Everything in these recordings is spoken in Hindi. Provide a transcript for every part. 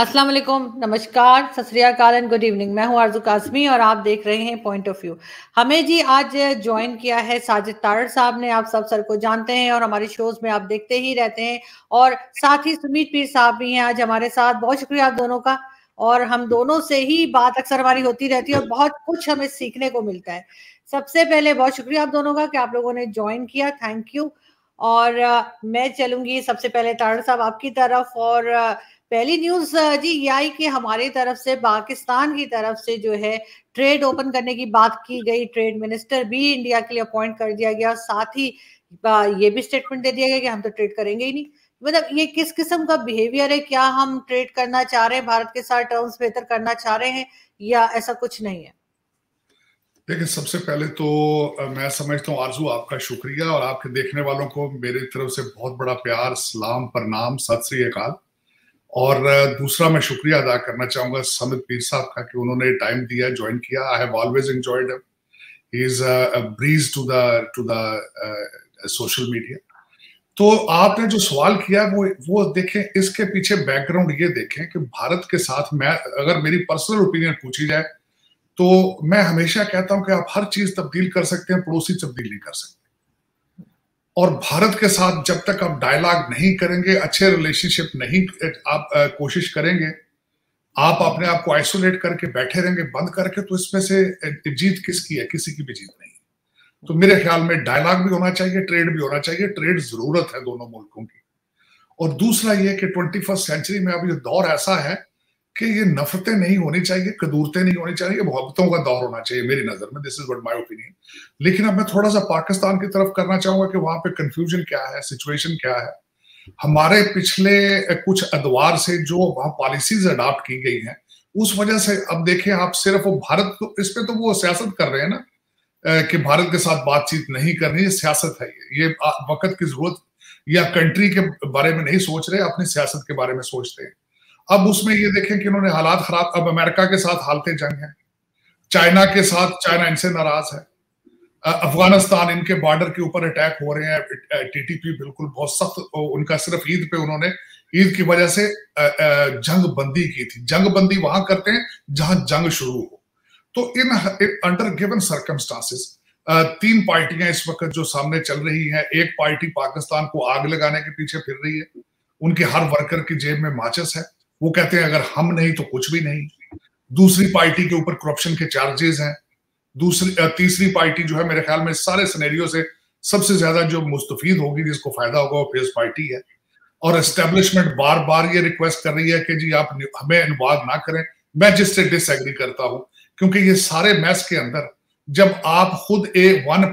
अस्सलाम वालेकुम, नमस्कार, सत श्री अकाल एंड गुड इवनिंग। मैं हूं आरजू काज़मी और आप देख रहे हैं पॉइंट ऑफ व्यू। हमें जी आज ज्वाइन किया है साजिद तारड़ साहब ने। आप सब सर को जानते हैं और हमारे शोज में आप देखते ही रहते हैं। और साथ ही सुमीत पीर साहब भी हैं आज हमारे साथ। बहुत शुक्रिया आप दोनों का। और हम दोनों से ही बात अक्सर हमारी होती रहती है और बहुत कुछ हमें सीखने को मिलता है। सबसे पहले बहुत शुक्रिया आप दोनों का कि आप लोगों ने ज्वाइन किया, थैंक यू। और मैं चलूंगी सबसे पहले तारड़ साहब आपकी तरफ। और पहली न्यूज जी ये आई कि हमारी तरफ से पाकिस्तान की तरफ से जो है ट्रेड ओपन करने की बात की गई। ट्रेड मिनिस्टर भी इंडिया के लिए अपॉइंट कर दिया गया। साथ ही ये भी स्टेटमेंट दे दिया गया कि हम तो ट्रेड करेंगे ही नहीं। मतलब ये किस किस्म का बिहेवियर है? क्या हम ट्रेड करना चाह रहे हैं, भारत के साथ टर्म्स बेहतर करना चाह रहे हैं, या ऐसा कुछ नहीं है? देखिए, सबसे पहले तो मैं समझता हूँ आरजू, आपका शुक्रिया और आपके देखने वालों को मेरी तरफ से बहुत बड़ा प्यार, सलाम, प्रणाम, सत श्री अकाल। और दूसरा मैं शुक्रिया अदा करना चाहूंगा सुमीत पीर साहब का कि उन्होंने टाइम दिया, ज्वाइन किया। I have always enjoyed him. He is a breeze to the social media. तो आपने जो सवाल किया वो देखें, इसके पीछे बैकग्राउंड ये देखें कि भारत के साथ मैं, अगर मेरी पर्सनल ओपिनियन पूछी जाए तो मैं हमेशा कहता हूं कि आप हर चीज तब्दील कर सकते हैं, पड़ोसी तब्दील नहीं कर सकते। और भारत के साथ जब तक आप डायलॉग नहीं करेंगे, अच्छे रिलेशनशिप नहीं आप कोशिश करेंगे, आप अपने आप को आइसोलेट करके बैठे रहेंगे बंद करके, तो इसमें से जीत किसकी है? किसी की भी जीत नहीं। तो मेरे ख्याल में डायलॉग भी होना चाहिए, ट्रेड भी होना चाहिए। ट्रेड जरूरत है दोनों मुल्कों की। और दूसरा ये कि 21st सेंचुरी में अब ये दौर ऐसा है कि ये नफरतें नहीं होनी चाहिए, कदूरतें नहीं होनी चाहिए, मोहब्बतों का दौर होना चाहिए मेरी नजर में। This is what my opinion. लेकिन अब मैं थोड़ा सा पाकिस्तान की तरफ करना चाहूंगा कि वहां पे कंफ्यूजन क्या है, सिचुएशन क्या है। हमारे पिछले कुछ अदवार से जो वहां पॉलिसीज अडॉप्ट की गई हैं, उस वजह से अब देखें आप, सिर्फ वो भारत को इस पे तो वो सियासत कर रहे हैं ना, कि भारत के साथ बातचीत नहीं करनी, ये सियासत है। ये वक्त की जरूरत या कंट्री के बारे में नहीं सोच रहे, अपनी सियासत के बारे में सोचते हैं। अब उसमें ये देखें कि इन्होंने हालात खराब, अब अमेरिका के साथ हालते जंग है, चाइना के साथ, चाइना इनसे नाराज है, अफगानिस्तान, इनके बॉर्डर के ऊपर अटैक हो रहे हैं, टीटीपी बिल्कुल बहुत सख्त, उनका सिर्फ ईद पे उन्होंने, ईद की वजह से जंग बंदी की थी। जंग बंदी वहां करते हैं जहां जंग शुरू हो। तो इन अंडर गिवन सर्कमस्टांसेस तीन पार्टियां इस वक्त जो सामने चल रही हैं। एक पार्टी पाकिस्तान को आग लगाने के पीछे फिर रही है, उनके हर वर्कर की जेब में माचिस है, वो कहते हैं अगर हम नहीं तो कुछ भी नहीं। दूसरी पार्टी के ऊपर करप्शन के चार्जेस हैं। तीसरी पार्टी जो है, मेरे ख्याल में सारे सिनेरियो से सबसे ज्यादा जो मुस्तफीद होगी, जिसको फायदा होगा, वो फेस पार्टी है। और एस्टेब्लिशमेंट बार बार ये रिक्वेस्ट कर रही है कि जी आप हमें इन्वॉल्व ना करें। मैं जिससे डिसएग्री करता हूं, क्योंकि ये सारे मैस के अंदर जब आप खुद वन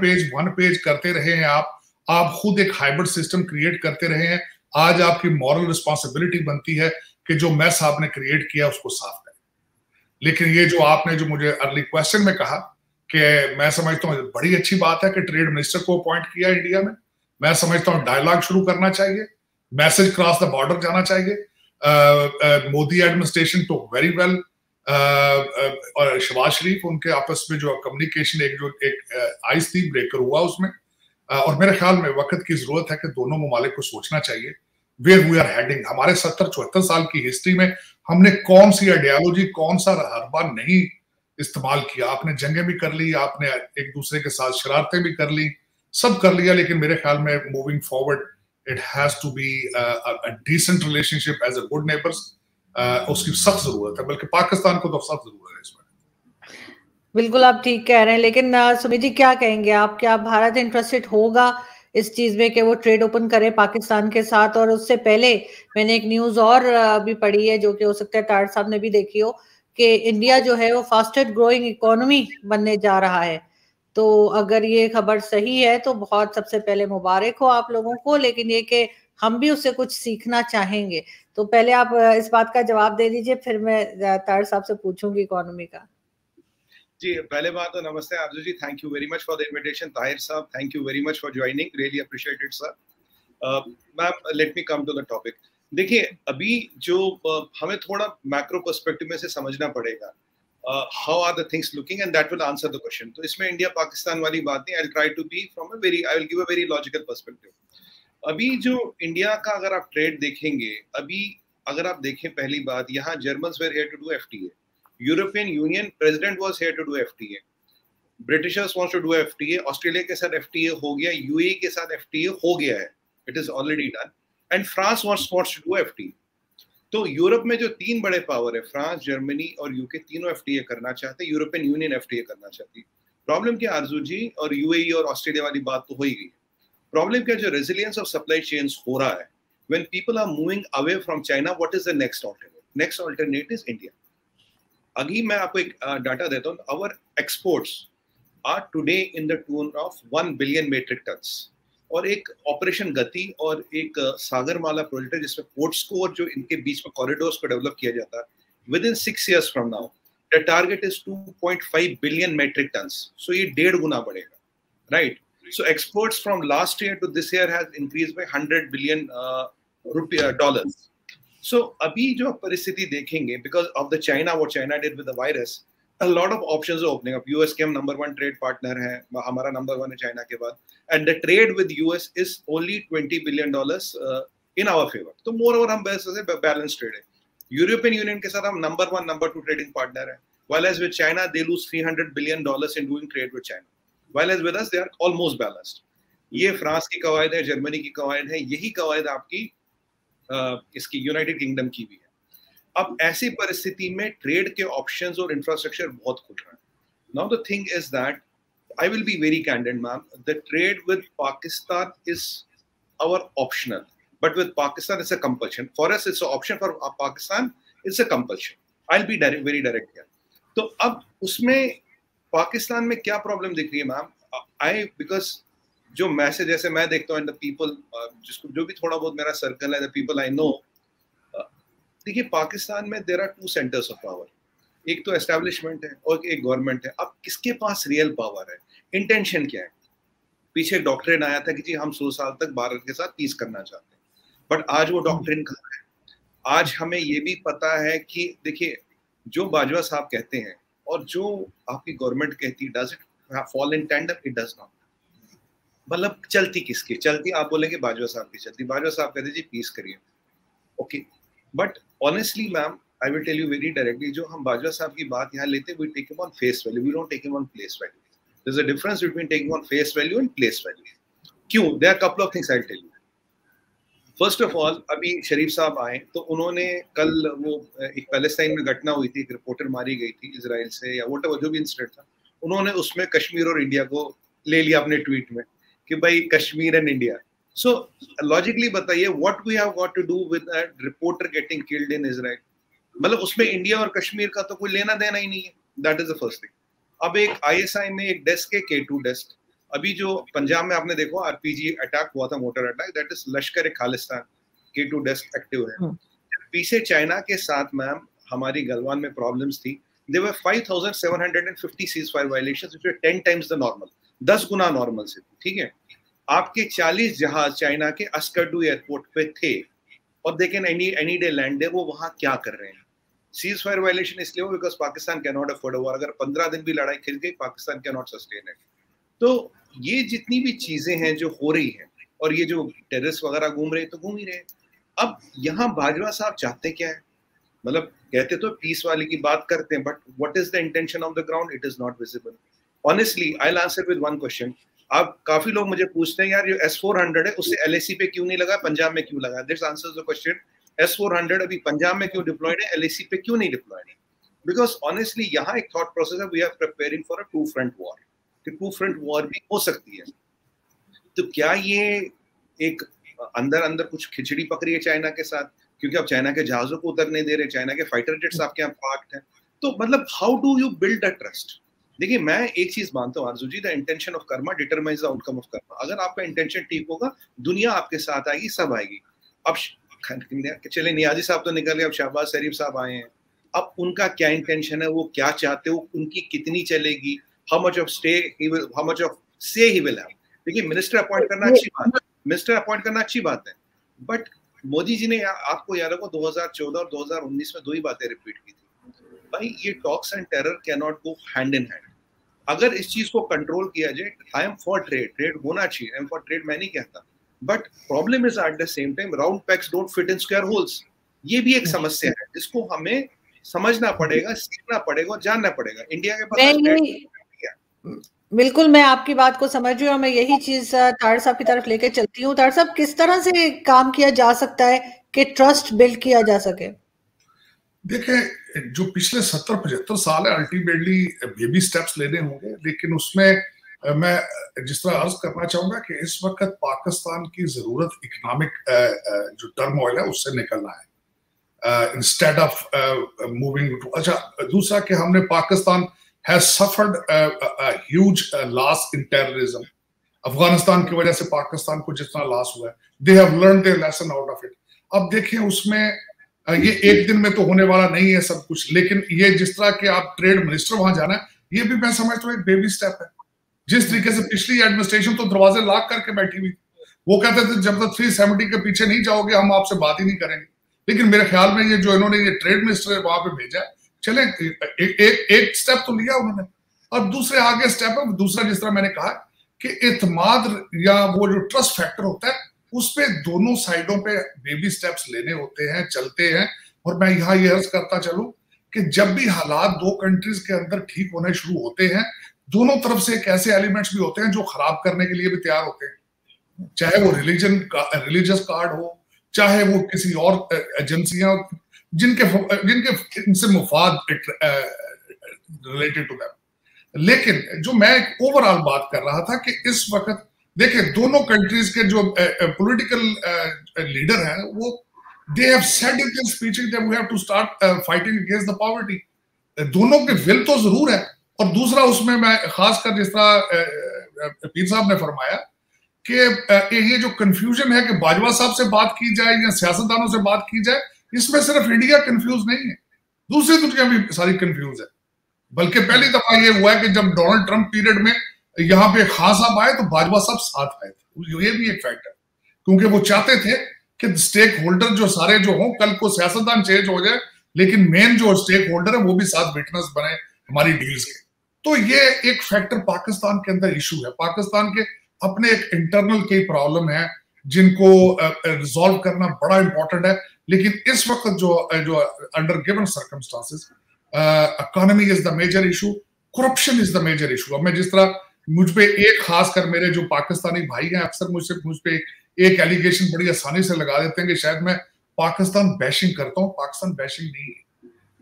पेज करते रहे हैं, आप खुद एक हाइब्रिड सिस्टम क्रिएट करते रहे हैं। आज आपकी मॉरल रिस्पॉन्सिबिलिटी बनती है कि जो मैस आपने क्रिएट किया उसको साफ करें। लेकिन ये जो आपने जो मुझे अर्ली क्वेश्चन में कहा कि मैं समझता हूँ बड़ी अच्छी बात है कि ट्रेड मिनिस्टर को अपॉइंट किया इंडिया में। मैं समझता हूँ डायलॉग शुरू करना चाहिए, मैसेज क्रॉस द बॉर्डर जाना चाहिए। Modi administration to very well, और शहबाज शरीफ, उनके आपस में जो कम्युनिकेशन एक आइस थी, ब्रेकर हुआ उसमें। और मेरे ख्याल में वक्त की जरूरत है कि दोनों ममालिक को सोचना चाहिए वेयर वी आर हेडिंग। हमारे 70-74 साल की हिस्ट्री में हमने कौन सी आइडियोलॉजी, कौन सा हरबा नहीं इस्तेमाल किया। आपने जंगें भी कर ली, आपने एक दूसरे के साथ शरारतें भी कर ली, सब कर लिया। लेकिन मेरे ख्याल में moving forward it has to be a decent relationship as a good neighbours. उसकी सख्त जरूरत है, बल्कि पाकिस्तान को तो सख्त जरूरत है इसमें। बिल्कुल आप ठीक कह रहे हैं। लेकिन सुमित जी क्या कहेंगे आप? क्या भारत इंटरेस्टेड होगा इस चीज में कि वो ट्रेड ओपन करे पाकिस्तान के साथ? और उससे पहले मैंने एक न्यूज और भी पढ़ी है, जो कि हो सकता है तारड़ साहब ने भी देखी हो, कि इंडिया जो है वो फास्टेस्ट ग्रोइंग इकोनॉमी बनने जा रहा है। तो अगर ये खबर सही है तो बहुत सबसे पहले मुबारक हो आप लोगों को। लेकिन ये कि हम भी उससे कुछ सीखना चाहेंगे। तो पहले आप इस बात का जवाब दे दीजिए, फिर मैं तारड़ साहब से पूछूंगी इकोनॉमी का। जी, पहले बात तो नमस्ते Arzoo ji, thank you very much for the invitation. Tahir साहब, thank you very much for joining, really appreciate it sir. Ma'am, let me come to the topic. देखिए, अभी जो हमें थोड़ा मैक्रो पर्सपेक्टिव में से समझना पड़ेगा how are the things looking, and that will answer the question. तो इसमें इंडिया पाकिस्तान वाली बात नहीं, I will try to be from a very, I will give a very logical perspective. अभी जो इंडिया का अगर आप ट्रेड देखेंगे, अभी अगर आप देखें पहली बात, यहाँ Germans were here to do FTA, European Union president was here to do FTA, Britishers wants to do FTA, Australia के साथ एफटीए हो गया, यूएई के साथ एफटीए हो गया है, it is already done, and France wants to do FTA. तो यूरोप में जो तीन बड़े पावर है, फ्रांस, जर्मनी और यूके, तीनों एफटीए करना चाहते हैं, यूरोपियन यूनियन एफटीए करना चाहती है। प्रॉब्लम क्या आरजू जी, और यूएई और ऑस्ट्रेलिया वाली बात तो हो ही गई, प्रॉब्लम क्या, जो रेजिलियंस ऑफ सप्लाई चेन्स हो रहा है, when people are moving away from China, what is the next alternate? Next alternate is India. अभी मैं आपको एक डाटा देता हूँ, our exports are today in the tune of 1 billion metric tons, और एक ऑपरेशन गति और एक सागरमाला प्रोजेक्ट है जिसमें पोर्ट्स को और जो इनके बीच में कॉरिडोर्स को डेवलप किया जाता है, within 6 years from now the target is 2.5 billion metric tons, so ये 1.5 गुना बढ़ेगा, right? So exports from last year to this year has increased by 100 billion dollars. So अभी जो परिस्थिति देखेंगे, because of the China, what China did with the virus, a lot of options are opening up. US के हम number 1 trade partner हैं, हमारा number 1 है China के बाद, and the trade with US is only $20 billion in our favor. तो moreover हम balanced trade है. European Union के साथ हम number 1, number 2 trading partner हैं, while as with China they lose $300 billion in doing trade with China, while as with us they are almost balanced. ये फ्रांस की कवायद है, जर्मनी की कवायद है, यही कवायद आपकी इसकी यूनाइटेड किंगडम की भी है। अब ऐसी परिस्थिति में ट्रेड के ऑप्शंस और इंफ्रास्ट्रक्चर बहुत खुल रहा है। Now the thing is that I will be very candid ma'am, the trade with Pakistan is our optional, but with Pakistan it's a compulsion, for us it's a option, for Pakistan it's a compulsion. I will be very direct here. तो अब उसमें पाकिस्तान में क्या प्रॉब्लम दिख रही है मैम, आई बिकॉज जो मैसेज जैसे मैं देखता हूँ, द पीपल जिसको जो भी थोड़ा बहुत मेरा सर्कल है, द पीपल आई नो, देखिए पाकिस्तान में there are 2 centres of power, एक तो एस्टेब्लिशमेंट है और एक गवर्नमेंट है। अब किसके पास रियल पावर है, इंटेंशन क्या है? पीछे डॉक्ट्रिन आया था कि जी हम 100 साल तक भारत के साथ पीस करना चाहते हैं, बट आज वो डॉक्ट्रिन कहाँ है? आज हमें ये भी पता है कि देखिए जो बाजवा साहब कहते हैं और जो आपकी गवर्नमेंट कहती है, does it fall in tender? It does not. मतलब चलती किसकी चलती? आप बोलेंगे बाजवा साहब की चलती, बाजवा साहब कहते जी पीस करिए, okay, but honestly ma'am I will tell you very directly, जो हम बाजवा साहब की बात यहाँ लेते हैं, we take him on face value, we don't take him on place value. There is a difference between taking on face value and place value. क्यों? There are couple of things I will tell you. First of all, अभी शरीफ साहब आए तो उन्होंने कल वो एक पैलेस्टाइन में घटना हुई थी, एक रिपोर्टर मारी गई थी इजराइल से या व्हाटएवर जो भी इंसिडेंट था, उन्होंने उसमें कश्मीर और इंडिया को ले लिया अपने ट्वीट में कि भाई Kashmir and India. So logically बताइए what we have got to do with a reporter getting killed in Israel? मतलब उसमें इंडिया और कश्मीर का तो कोई लेना देना ही नहीं है। That is the first thing. अब एक आईएसआई में एक डेस्क है, K2 डेस्क, अभी जो पंजाब में आपने देखो आरपीजी अटैक हुआ था, motor attack, that is Lashkar A Khalistan, K2 desk active है। पीछे चाइना के साथ मैम हमारी गलवान में प्रॉब्लम्स थी, there were 5750 ceasefire violations, which were 10 times the normal, 10 Guna normal से, ठीक है। आपके 40 जहाज चाइना के अस्कर्डू एयरपोर्ट पे थे और they can any day land है, वो वहां क्या कर रहे हैं? सीज फायर वायलेशन इसलिए हो because Pakistan can not afford war. अगर 15 दिन भी लड़ाई खिल गई, Pakistan can not sustain it. तो ये जितनी भी चीजें हैं जो हो रही हैं, और ये जो टेररिस्ट वगैरह घूम रहे हैं तो घूम ही रहे। अब यहाँ बाजवा साहब चाहते क्या है? मतलब कहते तो पीस वाली की बात करते हैं, but what is the intention of the ground? It is not visible. Honestly I will answer with one question. अब काफी लोग मुझे पूछते हैं यार जो S-400 है उससे LAC पे क्यों नहीं लगा, पंजाब में क्यों लगा? This answers the question. S-400 अभी पंजाब में क्यों डिप्लॉयड है, LAC पे क्यों नहीं डिप्लॉयड है? बिकॉज ऑनेस्टली यहाँ एक थॉट प्रोसेस है, we are preparing for a 2 front war, कि 2 फ्रंट वॉर भी हो सकती है। तो क्या ये एक अंदर अंदर कुछ खिचड़ी पक रही है चाइना के साथ, क्योंकि अब चाइना के जहाजों को उतरने दे रहे, चाइना के फाइटर जेट्स आपके यहाँ पार्क्ड हैं। तो मतलब how do you build a trust? देखिए मैं एक चीज मानता हूँ Arzoo ji, the intention of karma determines the outcome of karma. अगर आपका इंटेंशन ठीक होगा, दुनिया आपके साथ आएगी, सब आएगी। अब चले नियाजी साहब तो निकल गए, अब शहबाज शरीफ साहब आए हैं। अब उनका क्या इंटेंशन है, वो क्या चाहते हो, उनकी कितनी चलेगी, हाउ मच ऑफ से ही विल हैव। देखिए मिनिस्टर अपॉइंट करना अच्छी बात है, मिनिस्टर अपॉइंट करना अच्छी बात है, बट मोदी जी ने आपको याद होगा 2014 और 2019 में 2 ही बातें रिपीट की थी, भाई ये talks and terror can not go hand in hand. अगर इस चीज को कंट्रोल किया जाए, I am for trade, trade होना चाहिए, आई एम फॉर ट्रेड मैं नहीं कहता, but problem is at the same time round pegs don't fit in square holes. ये भी एक समस्या है जिसको हमें समझना पड़ेगा, सीखना पड़ेगा और जानना पड़ेगा। इंडिया के पास बिल्कुल, मैं आपकी बात को समझ रही हूँ और मैं यही चीज तार साहब की तरफ लेके चलती हूँ। तार साहब, किस तरह से काम किया जा सकता है कि ट्रस्ट बिल्ड किया जा सके? देखिए, जो पिछले 70-75 साल है, अल्टीमेटली बेबी स्टेप्स लेने होंगे, लेकिन उसमें मैं जिस तरह अर्ज करना चाहूंगा कि इस वक्त पाकिस्तान की जरूरत इकोनॉमिक जो टर्मोइल है उससे निकलना है, इंस्टेड ऑफ मूविंग। अच्छा, दूसरा कि हमने Pakistan has suffered huge loss in terrorism. Afghanistan की वजह से पाकिस्तान को जितना लॉस हुआ है, they have learn their lesson out of it. अब देखिए, उसमें ये एक दिन में तो होने वाला नहीं है सब कुछ, लेकिन ये जिस तरह के आप ट्रेड मिनिस्टर वहां जाना है, ये भी मैं समझता हूँ एक बेबी स्टेप है। जिस तरीके से पिछली एडमिनिस्ट्रेशन तो दरवाजे लॉक करके बैठी हुई, वो कहते थे जब तक 370 के पीछे नहीं जाओगे हम आपसे बात ही नहीं करेंगे। लेकिन मेरे ख्याल में ये जो इन्होंने ये ट्रेड मिनिस्टर वहां पे भेजा, चले एक स्टेप तो लिया उन्होंने। और दूसरे आगे स्टेप है दूसरा, जिस तरह मैंने कहा कि इत्माद या वो जो ट्रस्ट फैक्टर होता है, उस पे दोनों साइडों पे बेबी स्टेप्स लेने होते हैं, चलते हैं। और मैं यहाँ ये अर्ज करता चलूं कि जब भी हालात दो कंट्रीज के अंदर ठीक होने शुरू होते हैं, दोनों तरफ से एक ऐसे एलिमेंट्स भी होते हैं जो खराब करने के लिए भी तैयार होते हैं, चाहे वो रिलीजियस कार्ड हो, चाहे वो किसी और एजेंसियां जिनके इनसे मुफाद रिलेटेड टू दैट। लेकिन जो मैं एक ओवरऑल बात कर रहा था कि इस वक्त देखिए, दोनों कंट्रीज के जो पॉलिटिकल लीडर हैं, वो they have said in their speeches that we have to start fighting against the poverty. दोनों के विल तो जरूर है। और दूसरा, उसमें मैं खासकर जिस तरह पीर साहब ने फरमाया कि ये जो कंफ्यूजन है कि बाजवा साहब से बात की जाए या सियासतदानों से बात की जाए, इसमें सिर्फ इंडिया कंफ्यूज नहीं है, दूसरी दुनिया भी सारी कंफ्यूज है। बल्कि पहली दफा ये हुआ है कि जब डोनाल्ड ट्रंप पीरियड में यहाँ पे खान साहब आए तो बाजवा साहब साथ आए थे। ये भी एक फैक्टर, क्योंकि वो चाहते थे कि स्टेक होल्डर जो सारे जो हों, कल को सियासतदान चेंज हो जाए लेकिन मेन जो स्टेक होल्डर है वो भी साथ विटनेस बने हमारी डील्स के। तो ये एक फैक्टर पाकिस्तान के अंदर इशू है। पाकिस्तान के अपने एक इंटरनल कई प्रॉब्लम है जिनको रिजॉल्व करना बड़ा इंपॉर्टेंट है। लेकिन इस वक्त जो under given circumstances, economy is the major issue, corruption is the major issue. अब मैं जिस तरह मुझ पे एक खासकर मेरे जो पाकिस्तानी भाई हैं अक्सर मुझ पे एक एलिगेशन बड़ी आसानी से लगा देते हैं कि शायद मैं पाकिस्तान बैशिंग करता हूं। पाकिस्तान बैशिंग नहीं है,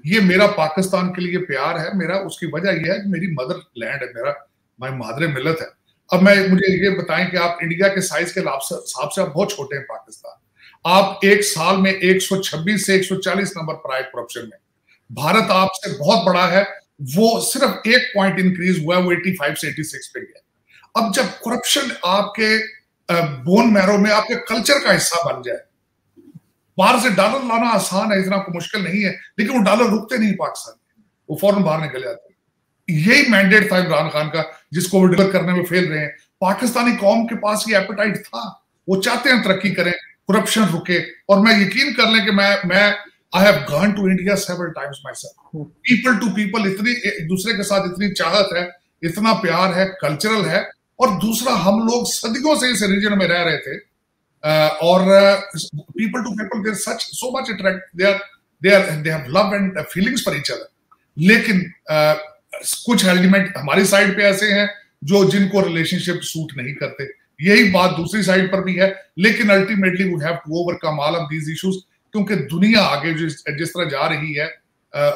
ये मेरा पाकिस्तान के लिए प्यार है। मेरा उसकी वजह यह है कि मेरी मदर लैंड है, मेरा माय मादरे मिलत है। अब मुझे ये बताएं कि आप इंडिया के साइज के हिसाब से आप बहुत छोटे हैं पाकिस्तान। आप एक साल में 126 से 140 नंबर पर आए करप्शन में। भारत आपसे बहुत बड़ा है, वो सिर्फ एक पॉइंट इंक्रीज हुआ है, वो 85 से 86 पे गया। अब जब करप्शन आपके बोन मैरो में, आपके कल्चर का हिस्सा बन जाए, बाहर से डॉलर लाना आसान है, इतना मुश्किल नहीं है, लेकिन वो डॉलर रुकते नहीं पाकिस्तान में, वो फौरन बाहर निकल जाते हैं। यही मैंडेट था इमरान खान का, जिसको वो डिलीवर करने में फेल रहे हैं। पाकिस्तानी कौम के पास ये एपेटाइट था, वो चाहते हैं तरक्की करें, करप्शन रुके। और मैं यकीन कर लें कि मैं I have gone to India several times myself. People to people, इतनी एक दूसरे के साथ इतनी चाहत है, इतना प्यार है, कल्चरल है। और दूसरा, हम लोग सदियों से इस रीजन में रह रहे थे, और people to people, they're so much attract, they have love and feelings for each other. लेकिन कुछ एलिमेंट हमारी साइड पे ऐसे हैं जिनको रिलेशनशिप सूट नहीं करते। यही बात दूसरी साइड पर भी है। लेकिन ultimately we have to overcome all of these issues, क्योंकि दुनिया आगे जिस तरह जा रही है,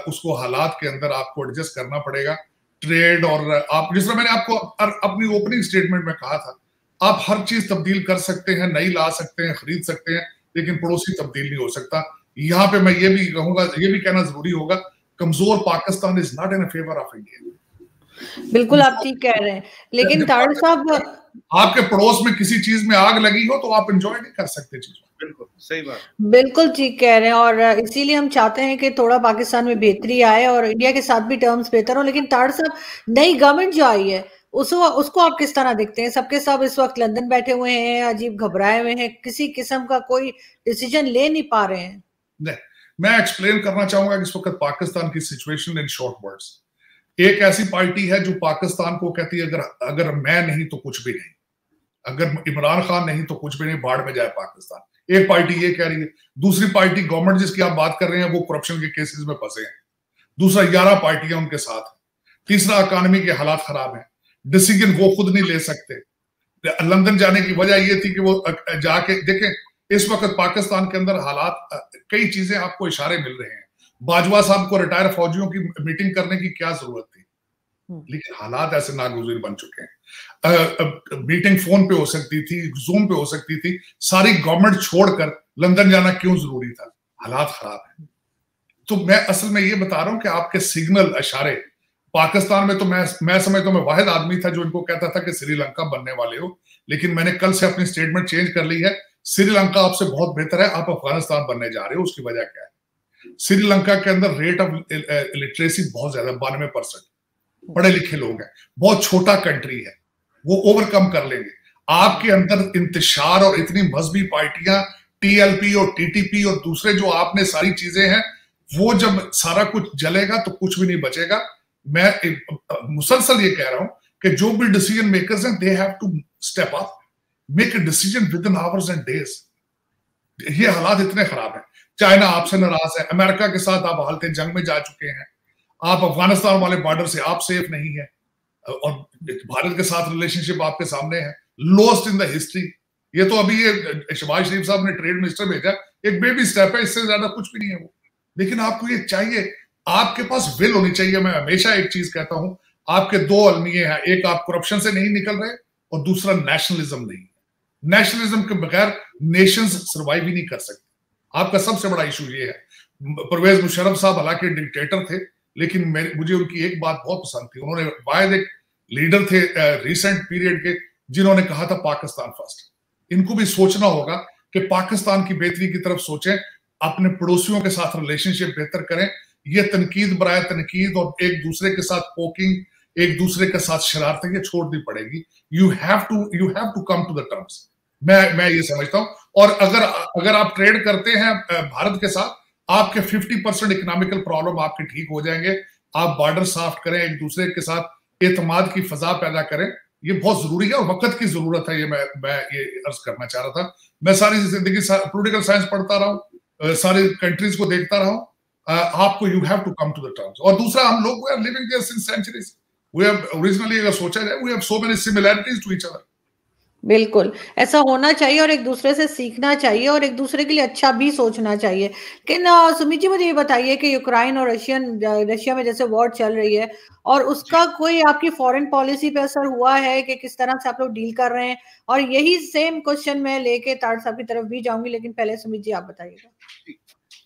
उसको हालात के अंदर आपको एडजस्ट करना पड़ेगा। ट्रेड और आप जिस तरह मैंने आपको अपनी ओपनिंग स्टेटमेंट में कहा था, आप हर चीज तब्दील कर सकते हैं, नई ला सकते हैं, खरीद सकते हैं, लेकिन पड़ोसी तब्दील नहीं हो सकता। यहाँ पे मैं ये भी कहूंगा, ये भी कहना जरूरी होगा, कमजोर Pakistan is not in favour of India. बिल्कुल आप ठीक कह रहे हैं, लेकिन ताड़ साहब, आपके पड़ोस में किसी चीज में आग लगी हो तो आप एंजॉय नहीं कर सकते चीज। बिल्कुल सही बात, बिल्कुल ठीक कह रहे हैं। और इसीलिए हम चाहते हैं कि थोड़ा पाकिस्तान में बेहतरी आए और इंडिया के साथ भी टर्म्स बेहतर हो। लेकिन ताड़ साहब, नई गवर्नमेंट जो आई है उसको आप किस तरह देखते हैं? सबके सब इस वक्त लंदन बैठे हुए हैं, अजीब घबराए हुए हैं, किसी किस्म का कोई डिसीजन ले नहीं पा रहे हैं। नहीं, मैं एक्सप्लेन करना चाहूंगा कि इस वक्त पाकिस्तान की सिचुएशन इन शॉर्ट वर्ड्स। एक ऐसी पार्टी है जो पाकिस्तान को कहती है अगर मैं नहीं तो कुछ भी नहीं, अगर इमरान खान नहीं तो कुछ भी नहीं, बाढ़ में जाए पाकिस्तान। एक पार्टी ये कह रही है, दूसरी पार्टी गवर्नमेंट जिसकी आप बात कर रहे हैं वो करप्शन के केसेस में फंसे हैं, दूसरा 11 पार्टियां उनके साथ, तीसरा इकोनॉमी के हालात खराब है, डिसीजन वो खुद नहीं ले सकते। लंदन जाने की वजह ये थी कि वो जाके देखें, इस वक्त पाकिस्तान के अंदर हालात, कई चीजें आपको इशारे मिल रहे हैं। बाजवा साहब को रिटायर फौजियों की मीटिंग करने की क्या जरूरत थी, लेकिन हालात ऐसे नागुज़ीर बन चुके हैं। मीटिंग फोन पे हो सकती थी, जूम पे हो सकती थी, सारी गवर्नमेंट छोड़कर लंदन जाना क्यों जरूरी था? हालात खराब है। तो मैं असल में ये बता रहा हूं कि आपके सिग्नल इशारे, पाकिस्तान में तो मैं समझता हूं मैं वाहिद आदमी था जो इनको कहता था कि श्रीलंका बनने वाले हो, लेकिन मैंने कल से अपनी स्टेटमेंट चेंज कर ली है। श्रीलंका आपसे बहुत बेहतर है, आप अफगानिस्तान बनने जा रहे हो। उसकी वजह क्या है? श्रीलंका के अंदर रेट ऑफ लिटरेसी बहुत ज्यादा, 92% पढ़े लिखे लोग हैं, बहुत छोटा कंट्री है, वो ओवरकम कर लेंगे। आपके अंदर इंतशार और इतनी मजहबी पार्टियां, टीएलपी और टीटीपी और दूसरे जो आपने सारी चीजें हैं, वो जब सारा कुछ जलेगा तो कुछ भी नहीं बचेगा। मैं मुसलसल ये कह रहा हूं कि जो भी डिसीजन मेकर्स हैं, they have to step up, make a decision within hours and days. ये हालात इतने खराब हैं। चाइना आपसे नाराज है, अमेरिका के साथ आप हालते जंग में जा चुके हैं, आप अफगानिस्तान वाले बॉर्डर से आप सेफ नहीं है, और भारत के साथ रिलेशनशिप आपके सामने है, लोस्ट इन द हिस्ट्री। ये तो अभी ये शहबाज शरीफ साहब ने ट्रेड मिनिस्टर भेजा, एक बेबी स्टेप है, इससे ज्यादा कुछ भी नहीं है वो। लेकिन आपको ये चाहिए, आपके पास विल होनी चाहिए। मैं हमेशा एक चीज कहता हूं, आपके दो अलमिये हैं, एक आप करप्शन से नहीं निकल रहे और दूसरा नेशनलिज्म नहीं। नेशनलिज्म के बगैर नेशंस सर्वाइव ही नहीं कर सकते। आपका सबसे बड़ा इशू ये है। परवेज मुशर्रफ साहब हालांकि डिक्टेटर थे, लेकिन मुझे उनकी एक बात बहुत पसंद थी। उन्होंने वायद एक लीडर थे रिसेंट पीरियड के, जिन्होंने कहा था पाकिस्तान फर्स्ट। इनको भी सोचना होगा कि पाकिस्तान की बेहतरी की तरफ सोचें, अपने पड़ोसियों के साथ रिलेशनशिप बेहतर करें। ये तनकीद बराए तनकीद और एक दूसरे के साथ पोकिंग, एक दूसरे के साथ शरारतें, ये छोड़नी पड़ेगी। You have to come to the terms. मैं ये समझता हूं। और अगर आप ट्रेड करते हैं भारत के साथ, आपके 50% इकोनॉमिकल प्रॉब्लम आपके ठीक हो जाएंगे। आप बॉर्डर साफ करें, एक दूसरे के साथ एतमाद की फजा पैदा करें, ये बहुत जरूरी है और वक्त की जरूरत है। ये मैं ये अर्ज करना चाह रहा था। मैं सारी जिंदगी पॉलिटिकल साइंस पढ़ता रहा हूं, सारी कंट्रीज को देखता रहा हूं। आपको you have to come to the terms. और दूसरा, हम लोग we are living there since centuries. We have originally, अगर सोचा जाए, we have so many similarities to each other. बिल्कुल ऐसा होना चाहिए और एक दूसरे से सीखना चाहिए और एक दूसरे के लिए अच्छा भी सोचना चाहिए। लेकिन सुमित जी, मुझे ये बताइए कि यूक्रेन और रशिया में जैसे वॉर चल रही है, और उसका कोई आपकी फॉरेन पॉलिसी पे असर हुआ है कि किस तरह से आप लोग डील कर रहे हैं? और यही सेम क्वेश्चन मैं लेके तार साहब की तरफ भी जाऊंगी, लेकिन पहले सुमित जी आप बताइएगा।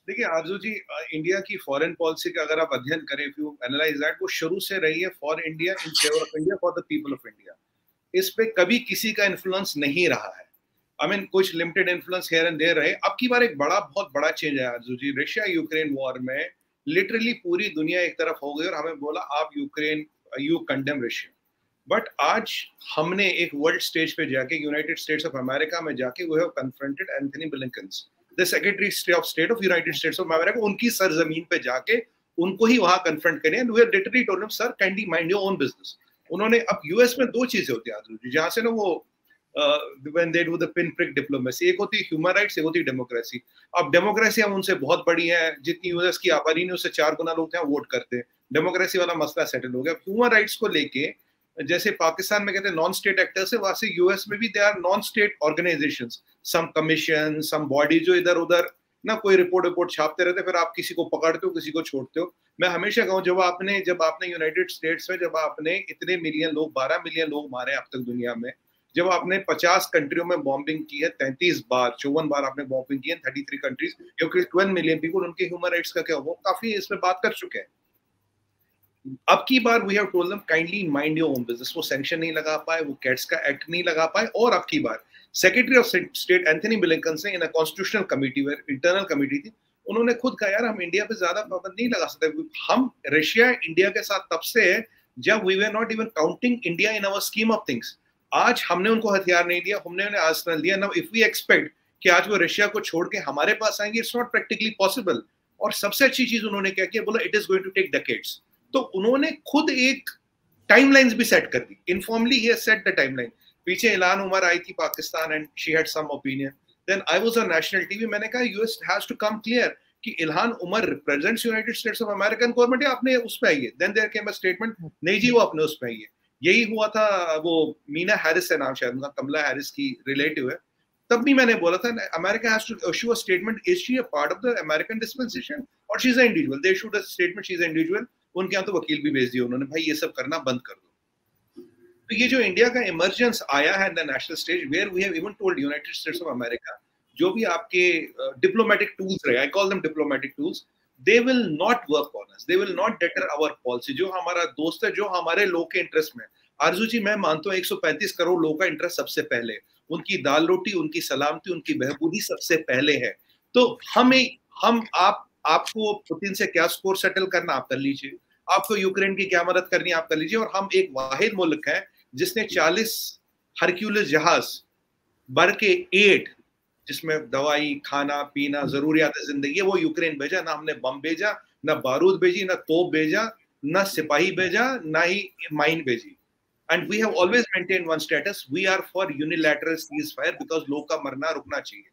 देखिए आरजू जी, इंडिया की फॉरेन पॉलिसी का अगर आप अध्ययन करें, इफ यू एनालाइज दैट, वो शुरू से रही है for India, in favour of India, for the people of India. इस पे कभी किसी का इन्फ्लुएंस नहीं रहा है। आई मीन कुछ limited influence here and there रहे। अब की बार एक बहुत बड़ा चेंज है आरजू जी। रशिया यूक्रेन वॉर में लिटरली पूरी दुनिया एक तरफ हो गई और हमें बोला आप Ukraine, you condemn Russia. But आज हमने एक वर्ल्ड स्टेज पे जाके, यूनाइटेड स्टेट्स ऑफ अमेरिका में जाके, we have confronted Antony Blinken, the secretary of state of United States of America. उनकी सरजमीन पे जाके उनको ही वहां कन्फ्रंट करें, and we have literally told them, sir kindly mind your own business. उन्होंने, अब यूएस में दो चीजें होती है जहां से ना वो when they do the pin prick diplomacy, एक होती है ह्यूमन राइट्स, एक होती है डेमोक्रेसी। अब डेमोक्रेसी हम उनसे बहुत बड़ी है, जितनी यूएस की आबादी ने उससे 4 गुना लोग थे वोट करते हैं। डेमोक्रेसी वाला मसला सेटल हो गया। ह्यूमन राइट्स को लेके जैसे पाकिस्तान में कहते हैं नॉन स्टेट एक्टर्स है, वहां से यूएस में भी they are non state organisations, some commission, some body जो इधर उधर ना कोई रिपोर्ट छापते रहते, फिर आप किसी को पकड़ते हो, किसी को छोड़ते हो। मैं हमेशा कहूँ, जब आपने यूनाइटेड स्टेट्स में जब आपने इतने मिलियन लोग, 12 मिलियन लोग मारे अब तक दुनिया में, जब आपने 50 कंट्रियों में बॉम्बिंग की है, 33 बार 54 बार आपने बॉम्बिंग की है 33 कंट्रीज, क्योंकि 12 मिलियन पीपल, उनके ह्यूमन राइट्स का क्या हो, काफी इसमें बात कर चुके हैं। अब की बार we have told them kindly mind your own business. वो सैंक्शन नहीं लगा पाए, वो कैट्स का एक्ट नहीं लगा पाए, और अब की बार secretary of state Anthony Blinken ने in a constitutional committee, internal committee थी, उन्होंने खुद कहा यार हम इंडिया पे ज्यादा पाबंद नहीं लगा सकते। हम रशिया इंडिया के साथ तब से है जब we were not even counting India in our scheme of things. आज हमने उनको हथियार नहीं दिया, हमने उन्हें आर्सेनल दिया। नाउ इफ वी एक्सपेक्ट कि आज वो रशिया को छोड़ के हमारे पास आएंगे, इट्स नॉट प्रैक्टिकली पॉसिबल। और सबसे अच्छी चीज उन्होंने क्या किया, बोला it is going to take decades. तो उन्होंने खुद एक टाइमलाइंस भी सेट कर दी, इनफॉर्मली ही हैज सेट द टाइमलाइन। पीछे इल्हान उमर आई थी Pakistan and she had some opinion, then I was on national TV, मैंने कहा US has to come clear कि Ilhan Omar represents United States of American government, आपने उस पे आइए। Then there came a statement, नहीं जी वो अपने उस पे आइए। यही हुआ था, वो मीना हैरिस है नाम शायद उनका, कमला हैरिस की रिलेटिव है, तब भी मैंने बोला था America has to issue a statement, is she a part of the American dispensation और she is a individual, they issued a statement, she is a individual. उनके यहाँ तो वकील भी भेज दिया उन्होंने, भाई ये सब करना बंद कर दो। तो ये जो इंडिया का इमरजेंस आया है in the national stage, where we have even told United States of America, जो भी आपके डिप्लोमेटिक टूल्स रहे, I call them diplomatic tools, they will not work on us, they will not deter our policy। जो हमारा दोस्त है, जो हमारे लोग के इंटरेस्ट में, आरजू जी मैं मानता हूँ 135 करोड़ लोगों का इंटरेस्ट सबसे पहले, उनकी दाल रोटी, उनकी सलामती, उनकी बहबूदी सबसे पहले है। तो आपको पुतिन से क्या स्कोर सेटल करना आप कर लीजिए, आपको यूक्रेन की क्या मदद करनी आप कर लीजिए। और हम एक वाहिद मुल्क है जिसने 40 हरक्यूलिस जहाज भर के 8 जिसमें दवाई, खाना पीना, जरूरियात जिंदगी, वो यूक्रेन भेजा। ना हमने बम भेजा, ना बारूद भेजी, ना तोप भेजा, ना सिपाही भेजा, ना ही माइन भेजी। And we have always maintain one status, we are for unilateral ceasefire, because लोग का मरना रुकना चाहिए।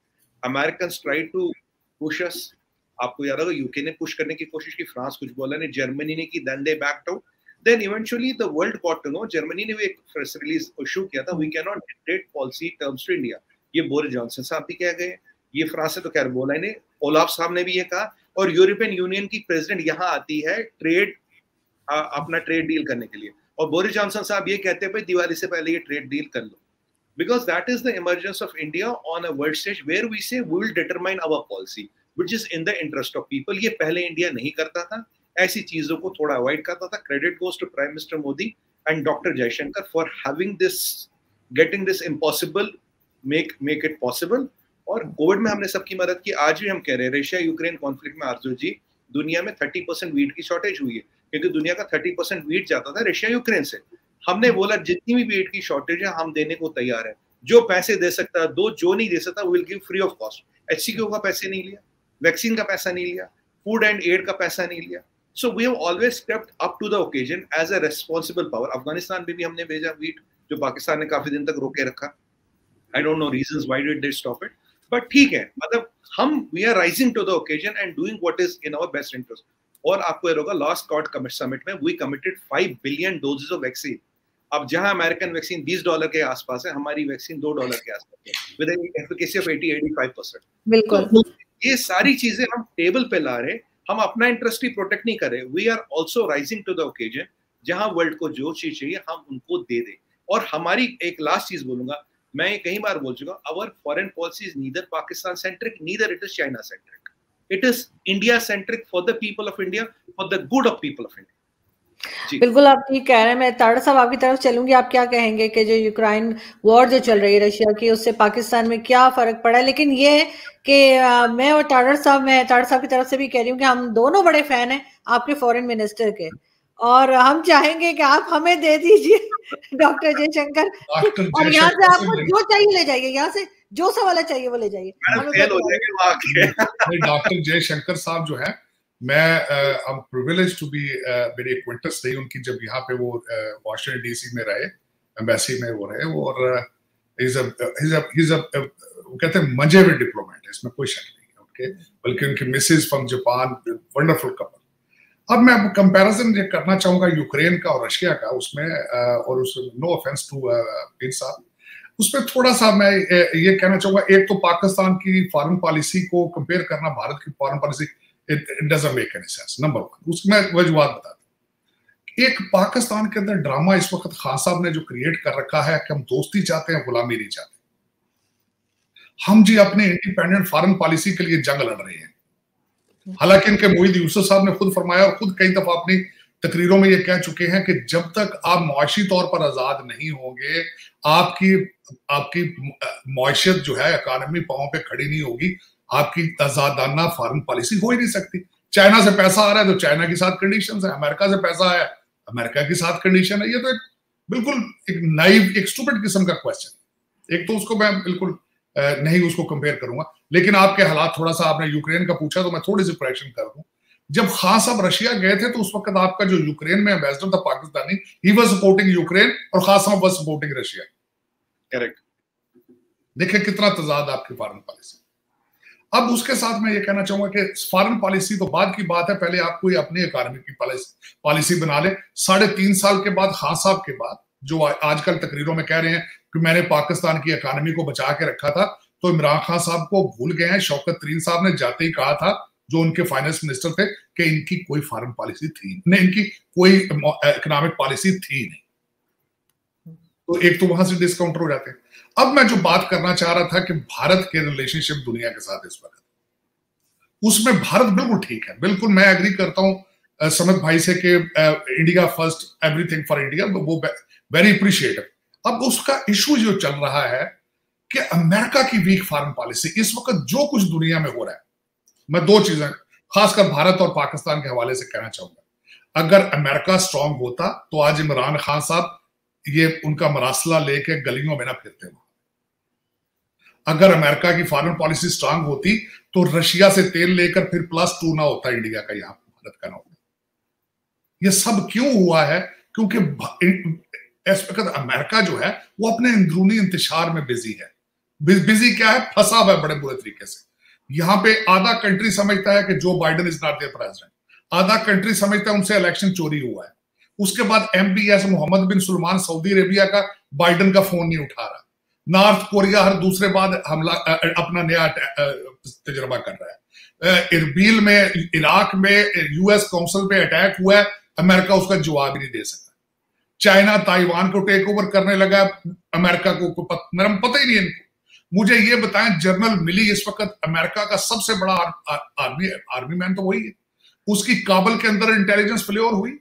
Americans try to push us, आपको याद होगा यूके ने पुश करने की कोशिश की, फ्रांस कुछ बोला नहीं, जर्मनी ने की, then they backed out, then eventually the world got to know. Germany ने भी एक प्रेस रिलीज इशू किया था, we can not dictate policy terms to India. ये बोरिस जॉनसन साहब भी कह गए, ये फ्रांस से तो खैर बोला ही नहीं, ओलाफ साहब ने भी ये कहा, और यूरोपियन यूनियन की प्रेसिडेंट यहाँ आती है अपना ट्रेड डील करने के लिए, और बोरिस जॉनसन साहब ये कहते हैं भाई दिवाली से पहले ये ट्रेड डील कर लो, because that is the emergence of India on a world stage where we say we will determine our policy which is in the interest of people. ये पहले इंडिया नहीं करता था, ऐसी चीजों को थोड़ा अवॉइड करता था। Credit goes to prime minister Modi and doctor Jaishankar for having this, getting this impossible make it possible। और कोविड में हमने सबकी मदद की। आज भी हम कह रहे हैं रशिया यूक्रेन कॉन्फ्लिक्ट में आरजू जी, दुनिया में 30% वीट की शॉर्टेज हुई है, क्योंकि दुनिया का 30% वीट जाता था रशिया यूक्रेन से। हमने बोला जितनी भी वीट की शॉर्टेज है हम देने को तैयार है, जो पैसे दे सकता है दो, जो नहीं दे सकता will give free of cost. HCQ का पैसे नहीं लिया, वैक्सीन का पैसा नहीं लिया, फूड एंड एड का पैसा नहीं लिया। So we have always stepped up to the occasion as a responsible power. Afghanistan में भी हमने भेजा वीट, जो पाकिस्तान ने काफी दिन तक रोके रखा। I don't know reasons why did they stop it, but ठीक है, मतलब we are rising to the occasion and doing what is in our best interest। और आपको ये होगा लास्ट कॉर्ड समिट में we committed 5 billion doses of vaccine। अब जहां अमेरिकन वैक्सीन $20 के आसपास है, हमारी वैक्सीन $2 के आसपास है, with an efficacy of 80-85%। बिल्कुल, तो ये सारी चीजें हम टेबल पे ला रहे, हम अपना इंटरेस्ट ही प्रोटेक्ट नहीं कर रहे। We are also rising to the occasion, जहां वर्ल्ड को जो चीज चाहिए हम उनको दे दें। और हमारी एक लास्ट चीज बोलूंगा, मैं ये कई बार बोल चुका, our foreign policy is neither Pakistan centric, neither it is China centric, it is India centric for the people of India, for the good of people of India. बिल्कुल आप ठीक कह रहे हैं। मैं ताड़ा साहब आपकी तरफ चलूंगी, आप क्या कहेंगे कि जो यूक्रेन वॉर जो चल रही है रशिया की, उससे पाकिस्तान में क्या फर्क पड़ा है? लेकिन ये है कि मैं और ताड़ा साहब की तरफ से भी कह रही हूँ कि हम दोनों बड़े फैन हैं आपके फॉरेन मिनिस्टर के, और हम चाहेंगे कि आप हमें दे दीजिए डॉक्टर जयशंकर, और यहाँ से आपको जो चाहिए ले जाइए, यहाँ से जो सवाल चाहिए वो ले जाइए। डॉक्टर जयशंकर साहब जो है, मैं प्रिविलेज टू बी मेरी एक्वेंटेंस रही उनकी, जब यहाँ पे वो वॉशिंगटन डीसी में रहे, एम्बेसी में वो रहे, और कहते हैं मजे में डिप्लोमेट है, इसमें कोई शक नहीं है उनके, बल्कि उनकी Mrs from Japan, wonderful couple. अब मैं कंपैरिजन ये करना चाहूंगा यूक्रेन का और रशिया का, उसमें और उस नो ऑफेंस टू पीर साहब, उसमें थोड़ा सा मैं ये कहना चाहूंगा, एक तो पाकिस्तान की फॉरेन पॉलिसी को कंपेयर करना भारत की foreign policy, it doesn't make any sense, number one. उसमें वजूहत बता दूं, एक पाकिस्तान के अंदर ड्रामा इस वक्त खान साहब ने जो क्रिएट कर रखा है कि हम दोस्ती चाहते हैं, गुलामी नहीं चाहते। हम जी अपने इंडिपेंडेंट फॉरेन पॉलिसी के लिए जंग लड़ रहे हैं। हालांकि इनके मोहिद यूसुफ साहब ने खुद फरमाया और खुद कई दफा अपनी तकरीरों में ये कह चुके हैं कि जब तक आप मुआशी तौर पर आजाद नहीं होंगे, आपकी मुआशियत जो है, इकॉनमी पांव पे खड़ी नहीं होगी, आपकी आजादाना फॉरेन पॉलिसी हो ही नहीं सकती। चाइना से पैसा आ रहा है तो चाइना के साथ कंडीशन है, अमेरिका से पैसा आया अमेरिका के साथ कंडीशन है। ये तो बिल्कुल एक नाइव, एक स्टूपिड किस्म का क्वेश्चन। एक तो उसको मैं बिल्कुल नहीं उसको कंपेयर करूंगा, लेकिन आपके हालात थोड़ा सा, आपने यूक्रेन का पूछा तो मैं थोड़ी सी करेक्शन कर दूं। जब खान साहब रशिया गए थे तो उस वक्त आपका जो यूक्रेन में एम्बेसडर था Pakistani, he was supporting Ukraine और खान साहब वाज सपोर्टिंग रशिया। करेक्ट। देखिए कितना तजाद आपकी फॉरेन पॉलिसी। अब उसके साथ मैं ये कहना चाहूंगा कि फॉरेन पॉलिसी तो बाद की बात है, पहले आप कोई अपनी इकोनॉमी की पॉलिसी बना ले। 3.5 साल के बाद खान साहब के बाद जो आजकल तकरीरों में कह रहे हैं कि मैंने पाकिस्तान की इकोनॉमी को बचा के रखा था, तो इमरान खान साहब को भूल गए हैं। शौकत तरीन साहब ने जाते ही कहा था, जो उनके फाइनेंस मिनिस्टर थे, कि इनकी कोई फॉरेन पॉलिसी थी नहीं, इनकी कोई इकोनॉमिक पॉलिसी थी नहीं। तो एक तो वहां से डिस्काउंटर हो जाते हैं। अब मैं जो बात करना चाह रहा था कि भारत के रिलेशनशिप दुनिया के साथ इस वक्त, उसमें भारत बिल्कुल ठीक है, बिल्कुल मैं एग्री करता हूं समित भाई से कि India first, everything for India, वो वेरी अप्रिशिएटिव। अब उसका इशू जो चल रहा है कि अमेरिका की वीक फॉरेन पॉलिसी, इस वक्त जो कुछ दुनिया में हो रहा है, मैं दो चीजें खासकर भारत और पाकिस्तान के हवाले से कहना चाहूंगा। अगर अमेरिका स्ट्रांग होता तो आज इमरान खान साहब ये उनका मरासला लेके गलियों में ना फिरते वहां। अगर अमेरिका की फॉरेन पॉलिसी स्ट्रांग होती तो रशिया से तेल लेकर फिर +2 ना होता इंडिया का, यहां भारत का ना होता। ये सब क्यों हुआ है? क्योंकि इस वक्त अमेरिका जो है वो अपने अंदरूनी इंतशार में बिजी है। बिजी क्या है? फंसा हुआ है बड़े बुरे तरीके से। यहां पे आधा कंट्री समझता है कि Joe Biden is not their president, आधा कंट्री समझता है उनसे इलेक्शन चोरी हुआ है। उसके बाद MBS मोहम्मद बिन सुलेमान सऊदी अरेबिया का बाइडेन का फोन नहीं उठा रहा। नॉर्थ कोरिया हर दूसरे बाद हमला अपना नया तजर्बा कर रहा है। इरबिल में, इराक में US काउंसिल पे अटैक हुआ है, अमेरिका उसका जवाब ही नहीं दे सका। चाइना ताइवान को टेक ओवर करने लगा, अमेरिका को पता ही नहीं इनको। मुझे ये बताएं, जनरल मिली इस वक्त अमेरिका का सबसे बड़ा आर्मी मैन तो वही है। उसकी काबुल के अंदर इंटेलिजेंस फेल्योर हुई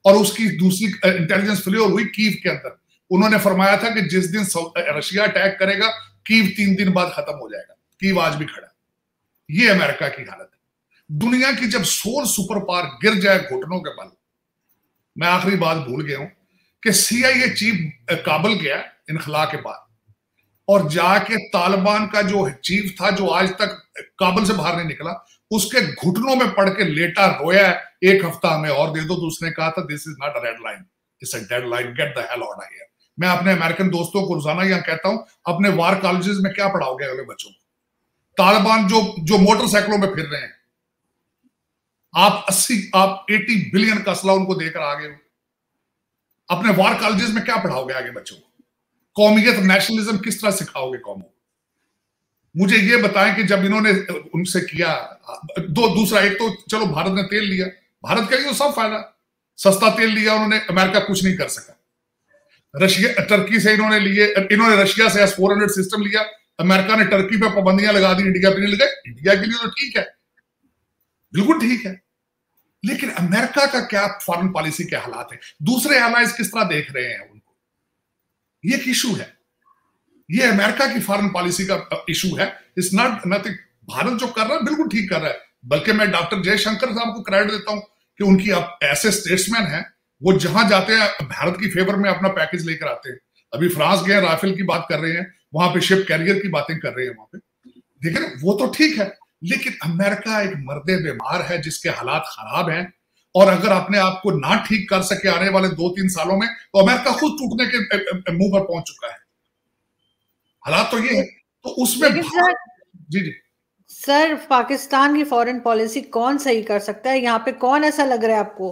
और उसकी दूसरी इंटेलिजेंस फेल्योर हुई कीव के अंदर। उन्होंने फरमाया था कि जिस दिन रशिया अटैक करेगा, कीव 3 दिन बाद खत्म हो जाएगा। कीव आज भी खड़ा। ये अमेरिका की हालत है। दुनिया की जब सोल सुपर पावर गिर जाए घुटनों के बल, मैं आखिरी बात भूल गया हूं कि CIA चीफ काबुल गया इनखला के बाद और जाके तालिबान का जो चीफ था, जो आज तक काबुल से बाहर नहीं निकला, उसके घुटनों में पड़ के लेटा रोया है, 1 हफ्ता हमें और दे दो। तो उसने कहा था, this is not a red line, it's a dead line, get the hell out of here. मैं अपने अमेरिकन दोस्तों को रोजाना यहां कहता हूं, अपने वार कॉलेजेस में क्या पढ़ाओगे अगले बच्चों को? तालिबान जो मोटरसाइकिलों में फिर रहे हैं, आप 80 बिलियन का असला उनको देकर आ गए हो। अपने वार कॉलेजेस में क्या पढ़ाओगे आगे बच्चों को? कौमियत, नेशनलिज्म किस तरह सिखाओगे कौमों को? मुझे ये बताएं कि जब इन्होंने उनसे किया, दूसरा, एक तो चलो भारत ने तेल लिया, भारत का ये सब फायदा, सस्ता तेल लिया उन्होंने, अमेरिका कुछ नहीं कर सका। रशिया, टर्की से इन्होंने रशिया से S-400 सिस्टम लिया, अमेरिका ने टर्की पे पाबंदियां लगा दी, इंडिया पे नहीं लगाई। इंडिया के लिए तो ठीक है, बिल्कुल ठीक है, लेकिन अमेरिका का क्या फॉरेन पॉलिसी के हालात है? दूसरे एलाइज किस तरह देख रहे हैं उनको? ये एक इशू है। ये अमेरिका की फॉरेन पॉलिसी का इशू है। It's not nothing. भारत जो कर रहा है बिल्कुल ठीक कर रहा है, बल्कि मैं डॉक्टर जयशंकर साहब को क्रेडिट देता हूं कि उनकी अब ऐसे स्टेट्समैन हैं, वो जहां जाते हैं भारत की फेवर में अपना पैकेज लेकर आते हैं। अभी फ्रांस गए, राफेल की बात कर रहे हैं, वहां पे शिप कैरियर की बातें कर रहे हैं वहां पे। देखिए वो तो ठीक है, लेकिन अमेरिका एक मर्दे बीमार है जिसके हालात खराब हैं, और अगर अपने आप को ना ठीक कर सके आने वाले 2-3 सालों में, तो अमेरिका खुद टूटने के मुंह पर पहुंच चुका है। हालात तो ये है। तो उसमें जी सर, पाकिस्तान की फॉरेन पॉलिसी कौन सही कर सकता है? यहाँ पे कौन ऐसा लग रहा है आपको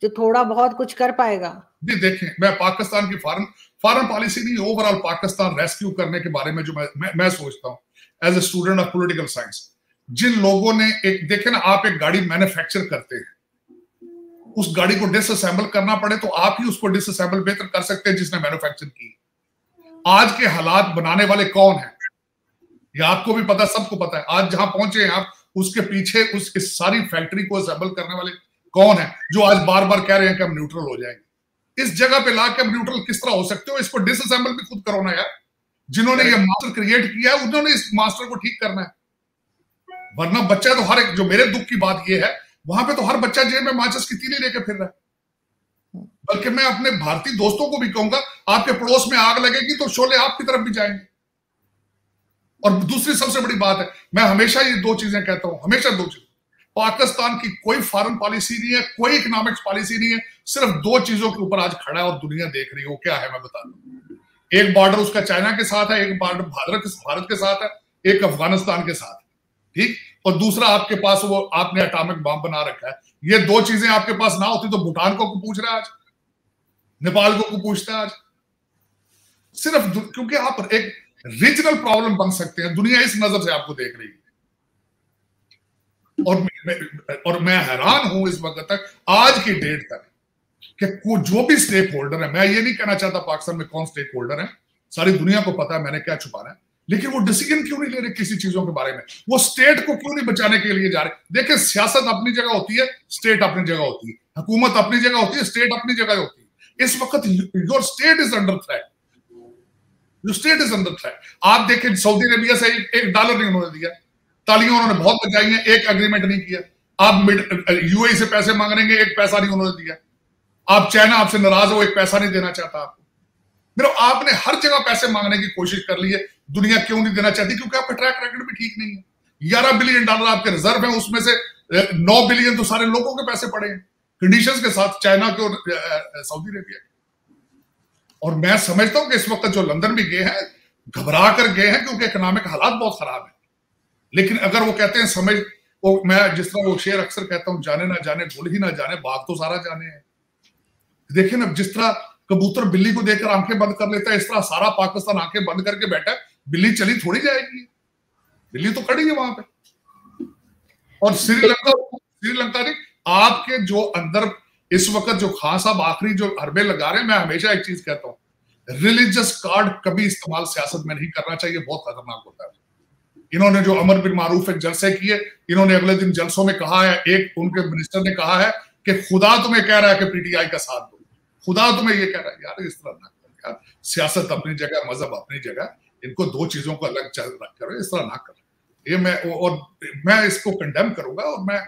जो थोड़ा बहुत कुछ कर पाएगा? जी देखें, मैं पाकिस्तान की फॉरेन पॉलिसी नहीं, ओवरऑल पाकिस्तान रेस्क्यू करने के बारे में जो मैं सोचता हूँ as a student of political science, जिन लोगों ने देखे ना, आप एक गाड़ी मैन्युफैक्चर करते हैं, उस गाड़ी को डिसअसेंबल करना पड़े तो आप ही उसको डिसअसेंबल बेहतर कर सकते हैं जिसने मैन्युफैक्चर की। आज के हालात बनाने वाले कौन है? ये आपको भी पता, सबको पता है। आज जहां पहुंचे हैं आप, उसके पीछे उस इस सारी फैक्ट्री को असेंबल करने वाले कौन है, जो आज बार बार कह रहे हैं कि हम न्यूट्रल हो जाएंगे। इस जगह पे लाके हम न्यूट्रल किस तरह हो सकते हो? इसको डिसअसेंबल भी खुद करो ना यार। जिन्होंने ये मास्टर क्रिएट किया है, उन्होंने इस मास्टर को ठीक करना है। वरना बच्चा तो हर एक, जो मेरे दुख की बात ये है, वहां पे तो हर बच्चा जेब में माचिस की तीली लेके फिर रहा है। बल्कि मैं अपने भारतीय दोस्तों को भी कहूंगा, आपके पड़ोस में आग लगेगी तो शोले आपकी तरफ भी जाएंगे। और दूसरी सबसे बड़ी बात है, मैं हमेशा ये 2 चीजें कहता हूं, हमेशा 2 चीजें, पाकिस्तान की कोई फॉरेन पॉलिसी नहीं है, कोई इकोनॉमिक्स पॉलिसी नहीं है, सिर्फ 2 चीजों के ऊपर आज खड़ा है और दुनिया देख रही है। वो क्या है मैं बता दूं। एक बॉर्डर उसका चाइना के साथ है, एक बॉर्डर भारत के साथ है, एक अफगानिस्तान के साथ, ठीक, और दूसरा आपके पास वो आपने एटॉमिक बम बना रखा है। ये दो चीजें आपके पास ना होती तो भूटान को पूछ रहा है आज, नेपाल को पूछता है आज। सिर्फ क्योंकि आप एक रीजनल प्रॉब्लम बन सकते हैं, दुनिया इस नजर से आपको देख रही है। और मैं हैरान हूं इस वक्त तक, आज की डेट तक, कि जो भी स्टेक होल्डर है, मैं ये नहीं कहना चाहता पाकिस्तान में कौन स्टेक होल्डर है, सारी दुनिया को पता है मैंने क्या छुपाना है, लेकिन वो डिसीजन क्यों नहीं ले रहे किसी चीजों के बारे में? वो स्टेट को क्यों नहीं बचाने के लिए जा रहे? देखिए, सियासत अपनी जगह होती है, स्टेट अपनी जगह होती है, हुकूमत अपनी जगह होती है, स्टेट अपनी जगह होती है। इस वक्त your state is under threat, your state is under threat. आप देखें, सऊदी अरेबिया से एक डॉलर नहीं उन्होंने दिया, तालियां उन्होंने बहुत बजाई हैं, एक एग्रीमेंट नहीं किया। आप यूएई से पैसे मांग रहे हैं, एक पैसा नहीं उन्होंने दिया। आप चाइना आपसे नाराज हो, एक पैसा नहीं देना चाहता आपको। मेरा आपने हर जगह पैसे मांगने की कोशिश कर ली है, दुनिया क्यों नहीं देना चाहती? क्योंकि आपका ट्रैक रिकॉर्ड भी ठीक नहीं है। $11 बिलियन आपके रिजर्व है, उसमें से 9 बिलियन तो सारे लोगों के पैसे पड़े हैं कंडीशंस के साथ, चाइना के और सऊदी अरेबिया के। और मैं समझता हूं कि इस वक्त जो लंदन भी गए हैं, घबरा कर गए हैं, क्योंकि इकोनॉमिक हालात बहुत खराब है। लेकिन अगर वो कहते हैं समझ, वो मैं जिस तरह वो शेर अक्सर कहता हूं, जाने ना जाने भूल ही ना जाने, बात तो सारा जाने है। देखिए ना, जिस तरह कबूतर बिल्ली को देखकर आंखें बंद कर लेता है, इस तरह सारा पाकिस्तान आंखें बंद करके बैठा है। बिल्ली चली थोड़ी जाएगी, बिल्ली तो खड़ी है वहां पे। और श्रीलंका ने आपके जो अंदर इस वक्त जो खान साहब आखिरी जो हरबे लगा रहे हैं, मैं हमेशा एक चीज कहता हूं, रिलीजियस कार्ड कभी इस्तेमाल सियासत में नहीं करना चाहिए, बहुत खतरनाक होता है। इन्होंने जो अमर बिन मारूफ एक जलसे किए, इन्होंने अगले दिन जलसों में कहा है, एक उनके मिनिस्टर ने कहा है कि खुदा तुम्हें कह रहा है कि पीटीआई का साथ दो, खुदा तुम्हें ये कह रहा है। यार इस तरह ना करो यार, सियासत अपनी जगह, मजहब अपनी जगह, इनको दो चीजों को अलग करो, इस तरह ना करो। ये मैं इसको कंडेम करूंगा, और मैं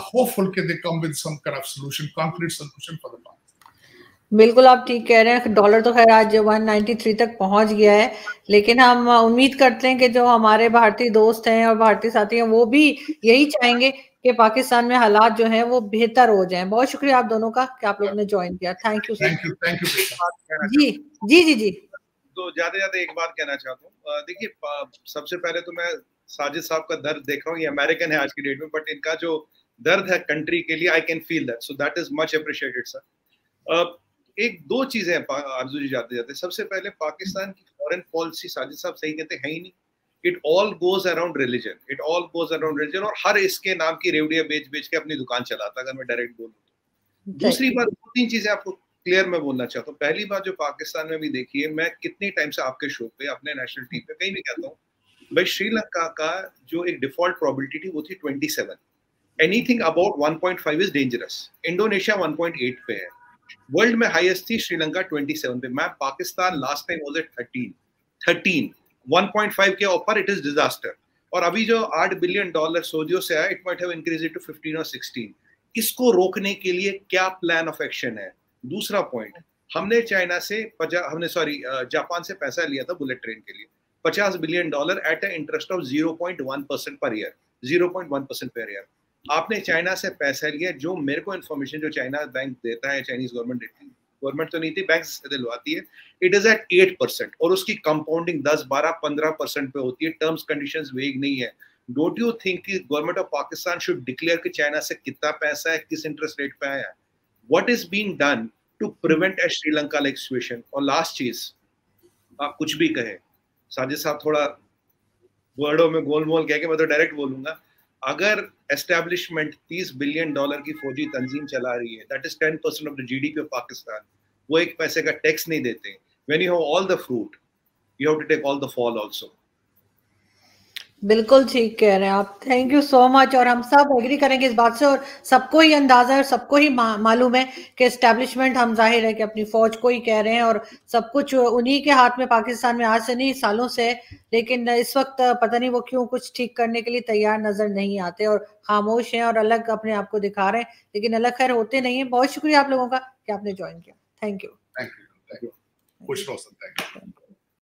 होपफुल कि they come with some kind of solution, concrete solution for the Pakistan. बिल्कुल आप ठीक कह रहे हैं। डॉलर तो खैर आज 193 तक पहुंच गया है, लेकिन हम उम्मीद करते हैं कि जो हमारे भारतीय दोस्त हैं और भारतीय साथी हैं, वो भी यही चाहेंगे कि पाकिस्तान में हालात जो हैं वो बेहतर हो जाएं। बहुत शुक्रिया आप दोनों का कि आप लोगों ने ज्वाइन किया। थैंक यू थैंक यू जी जी जी जी। तो ज्यादा एक बात कहना चाहता हूँ। देखिए, सबसे पहले तो मैं साजिद साहब का दर्द देख रहा हूँ, ये अमेरिकन है आज की डेट में, बट इनका जो दर्द है कंट्री के लिए, I can feel that, so that is much appreciated sir. एक दो चीजें आरजू जी जाते जाते, सबसे पहले पाकिस्तान की फॉरेन पॉलिसी, साजिद साहब सही कहते हैं ही नहीं। It all goes around religion, it all goes around religion, और हर इसके नाम की रेवड़िया बेच बेच के अपनी दुकान चलाता, अगर मैं डायरेक्ट बोलूँ तो। दूसरी बात, दो तीन चीजें आपको क्लियर मैं बोलना चाहता हूँ। पहली बात, जो पाकिस्तान में भी देखिए, मैं कितने टाइम से आपके शो पे, अपने नेशनल टीवी पे कहीं भी कहता हूँ भाई, श्रीलंका का जो एक डिफॉल्ट प्रोबेबिलिटी थी वो थी 27। Anything about 1.5 is dangerous. Indonesia 1.8 पे है, वर्ल्ड में हाईएस्ट थी श्रीलंका 27 पे। मैं Pakistan last time was at 13 1.5 के ऊपर, इट इज डिजास्टर। और अभी जो $8 बिलियन सऊदियों से आया, it might have increase it to 15 और 16। इसको रोकने के लिए क्या प्लान ऑफ एक्शन है? दूसरा पॉइंट, हमने चाइना से जापान से पैसा लिया था बुलेट ट्रेन के लिए, $50 billion at a interest of 0.1% per year, 0.1% per year. आपने चाइना से पैसा लिया, जो मेरे को इन्फॉर्मेशन जो चाइना बैंक देता है, चाइनीज गवर्नमेंट देती है, गवर्नमेंट तो नहीं थी, बैंक से दिलवाती है, इट इज एट 8%, और उसकी कंपाउंडिंग 10, 12, 15% पे होती है। टर्म्स कंडीशंस वेग नहीं है। डोंट यू थिंक कि government of Pakistan should declare कि चाइना से कितना पैसा है, किस इंटरेस्ट रेट पे आया है? What is being done to prevent a Sri Lanka like situation? और लास्ट चीज, आप कुछ भी कहे, साजिद साहब थोड़ा वर्डों में गोलमोल कह के, मैं तो डायरेक्ट बोलूंगा, अगर एस्टैब्लिशमेंट $30 बिलियन की फौजी तंजीम चला रही है, that is 10% of the GDP of Pakistan, वो एक पैसे का टैक्स नहीं देते, when you have all the fruit you have to take all the fall also. बिल्कुल ठीक कह रहे हैं आप, थैंक यू सो मच। और हम सब एग्री करेंगे इस बात से, और सबको ही अंदाजा है और सबको ही मालूम है कि एस्टैब्लिशमेंट, हम जाहिर है कि अपनी फौज को ही कह रहे हैं, और सब कुछ उन्हीं के हाथ में पाकिस्तान में आज से नहीं सालों से। लेकिन इस वक्त पता नहीं वो क्यों कुछ ठीक करने के लिए तैयार नजर नहीं आते और खामोश हैं और अलग अपने आप को दिखा रहे हैं, लेकिन अलग खैर होते नहीं है। बहुत शुक्रिया आप लोगों का कि आपने ज्वाइन किया। Thank you. खुश रहो सब।